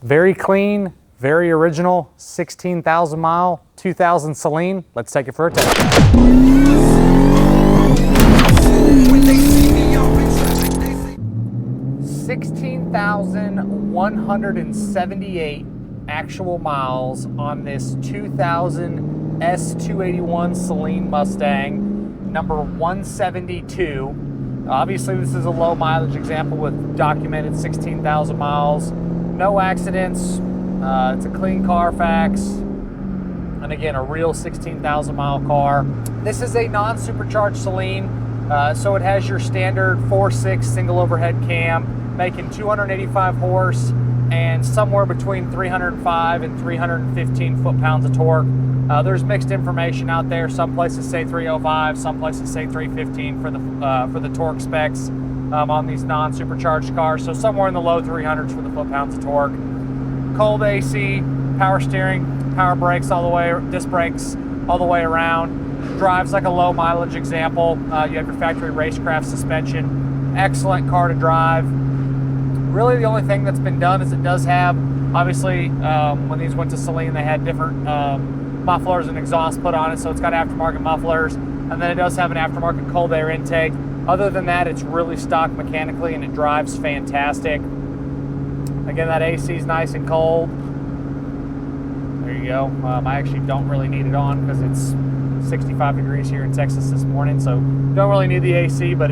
Very clean, very original, 16,000 mile, 2000 Saleen. Let's take it for a test drive. 16,178 actual miles on this 2000 S281 Saleen Mustang, number 172. Obviously, this is a low mileage example with documented 16,000 miles. No accidents. It's a clean Carfax. And again, a real 16,000 mile car. This is a non-supercharged Saleen. So it has your standard 4.6 single overhead cam, making 285 horse and somewhere between 305 and 315 foot-pounds of torque. There's mixed information out there. Some places say 305, some places say 315 for the torque specs on these non-supercharged cars. So somewhere in the low 300s for the foot-pounds of torque. Cold AC, power steering, power brakes all the way, disc brakes all the way around. Drives like a low mileage example. You have your factory racecraft suspension. Excellent car to drive. Really the only thing that's been done is it does have, obviously, when these went to Saleen, they had different mufflers and exhaust put on it, so it's got aftermarket mufflers, and then it does have an aftermarket cold air intake. Other than that, it's really stock mechanically and it drives fantastic. Again, that AC is nice and cold. There you go. I actually don't really need it on because it's 65 degrees here in Texas this morning, so don't really need the AC, but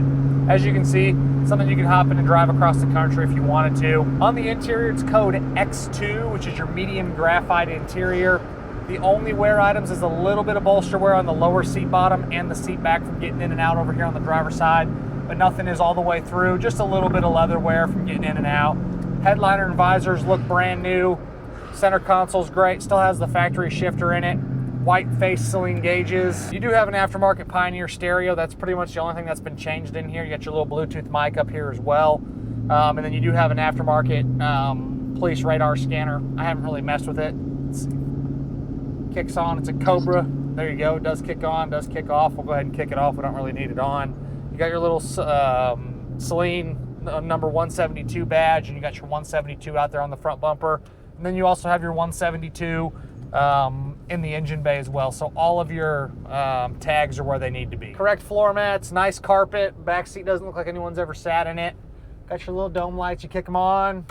as you can see, something you can hop in and drive across the country if you wanted to. On the interior, it's code X2, which is your medium graphite interior. The only wear items is a little bit of bolster wear on the lower seat bottom and the seat back from getting in and out over here on the driver's side, but nothing is all the way through, just a little bit of leather wear from getting in and out. Headliner and visors look brand new. Center console's great, still has the factory shifter in it. White face Saleen gauges. You do have an aftermarket Pioneer stereo. That's pretty much the only thing that's been changed in here. You got your little Bluetooth mic up here as well. And then you do have an aftermarket police radar scanner. I haven't really messed with it. Let's see. Kicks on, it's a Cobra. There you go, it does kick on, does kick off. We'll go ahead and kick it off. We don't really need it on. You got your little Saleen number 172 badge, and you got your 172 out there on the front bumper. And then you also have your 172 in the engine bay as well. So all of your tags are where they need to be. Correct floor mats, nice carpet. Back seat doesn't look like anyone's ever sat in it. Got your little dome lights, you kick them on.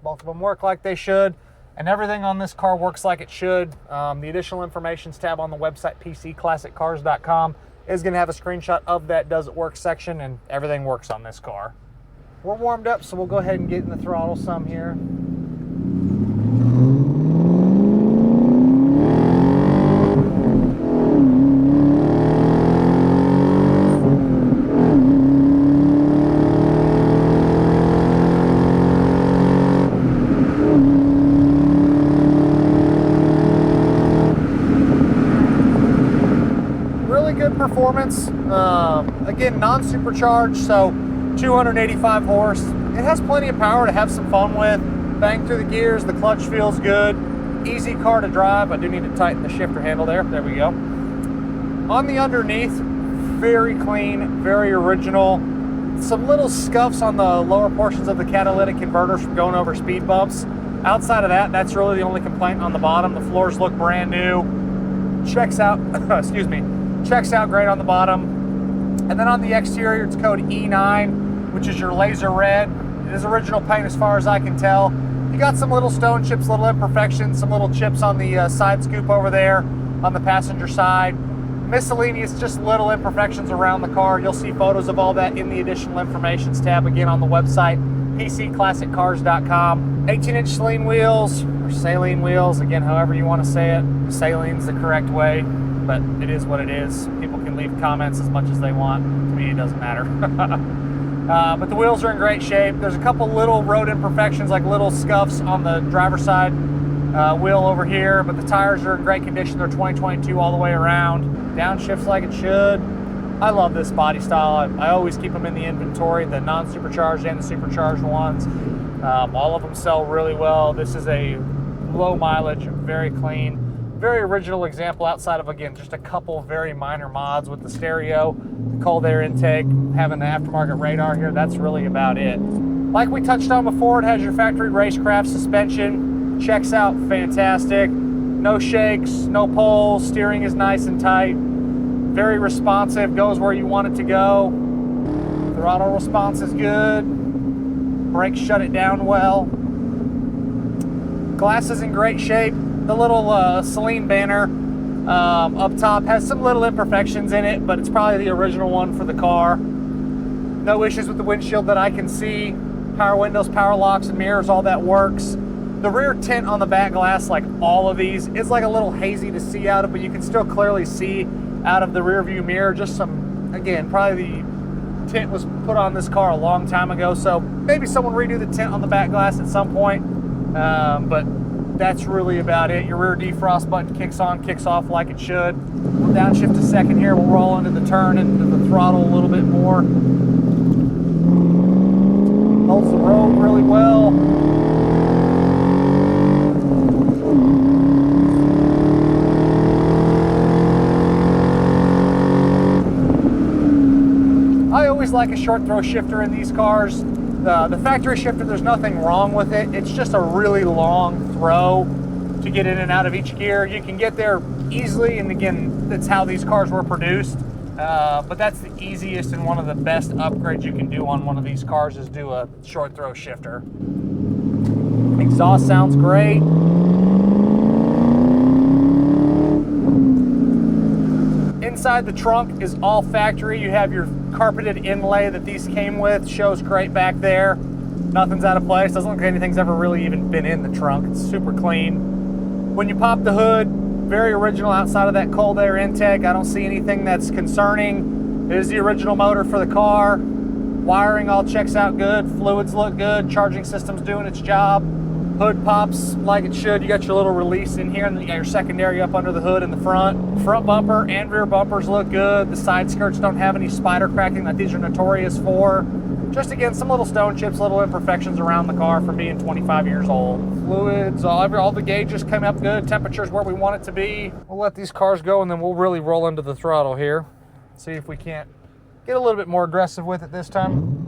Both of them work like they should. And everything on this car works like it should. The additional informations tab on the website, pcclassiccars.com, is gonna have a screenshot of that does it work section, and everything works on this car. We're warmed up, so we'll go ahead and get in the throttle some here. Performance, again, non-supercharged, so 285 horse. It has plenty of power to have some fun with. Bang through the gears, the clutch feels good. Easy car to drive. I do need to tighten the shifter handle there. There we go. On the underneath, very clean, very original. Some little scuffs on the lower portions of the catalytic converters from going over speed bumps. Outside of that, that's really the only complaint on the bottom. The floors look brand new. Checks out, excuse me, checks out great on the bottom. And then on the exterior, it's code E9, which is your laser red. It is original paint as far as I can tell. You got some little stone chips, little imperfections, some little chips on the side scoop over there on the passenger side. Miscellaneous, just little imperfections around the car. You'll see photos of all that in the additional informations tab, again, on the website, pcclassiccars.com. 18-inch Saleen wheels, or Saleen wheels, again, however you want to say it. Saleen's the correct way, but it is what it is. People can leave comments as much as they want. To me, it doesn't matter. But the wheels are in great shape. There's a couple little road imperfections, like little scuffs on the driver's side wheel over here, but the tires are in great condition. They're 2022 all the way around. Downshifts like it should. I love this body style. I always keep them in the inventory, the non-supercharged and the supercharged ones. All of them sell really well. This is a low mileage, very clean, very original example outside of, again, just a couple very minor mods with the stereo, the cold air intake, having the aftermarket radar here. That's really about it. Like we touched on before, it has your factory racecraft suspension. Checks out fantastic. No shakes, no pulls. Steering is nice and tight. Very responsive, goes where you want it to go. Throttle response is good. Brakes shut it down well. Glass is in great shape. The little Saleen banner up top has some little imperfections in it, but it's probably the original one for the car. No issues with the windshield that I can see. Power windows, power locks, and mirrors, all that works. The rear tint on the back glass, like all of these, is like a little hazy to see out of, but you can still clearly see out of the rear view mirror. Just some, again, probably the tint was put on this car a long time ago, so maybe someone redo the tint on the back glass at some point, but that's really about it. Your rear defrost button kicks on, kicks off like it should. We'll downshift a second here. We'll roll into the turn, into the throttle a little bit more. Holds the road really well. I always like a short throw shifter in these cars. The factory shifter, there's nothing wrong with it. It's just a really long throw to get in and out of each gear. You can get there easily, and again, that's how these cars were produced. But that's the easiest and one of the best upgrades you can do on one of these cars is do a short throw shifter. Exhaust sounds great. Inside the trunk is all factory. You have your carpeted inlay that these came with. Shows great back there. Nothing's out of place. Doesn't look like anything's ever really even been in the trunk. It's super clean. When you pop the hood, very original outside of that cold air intake. I don't see anything that's concerning. It is the original motor for the car. Wiring all checks out good. Fluids look good. Charging system's doing its job. Hood pops like it should. You got your little release in here, and then you got your secondary up under the hood in the front. Front bumper and rear bumpers look good. The side skirts don't have any spider cracking that these are notorious for. Just again, some little stone chips, little imperfections around the car from being 25 years old. Fluids, all the gauges come up good. Temperature's where we want it to be. We'll let these cars go, and then we'll really roll into the throttle here. See if we can't get a little bit more aggressive with it this time.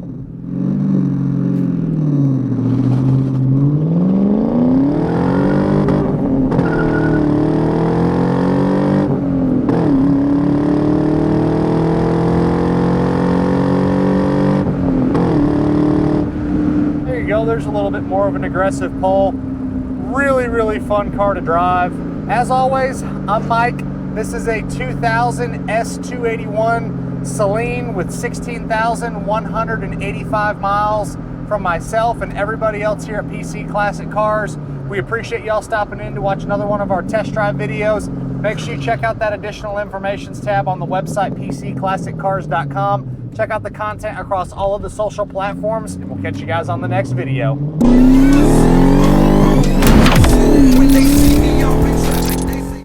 There's a little bit more of an aggressive pull. Really, really fun car to drive. As always, I'm Mike. This is a 2000 S281 Saleen with 16,185 miles from myself and everybody else here at PC Classic Cars. We appreciate y'all stopping in to watch another one of our test drive videos. Make sure you check out that additional informations tab on the website, pcclassiccars.com. Check out the content across all of the social platforms, and we'll catch you guys on the next video.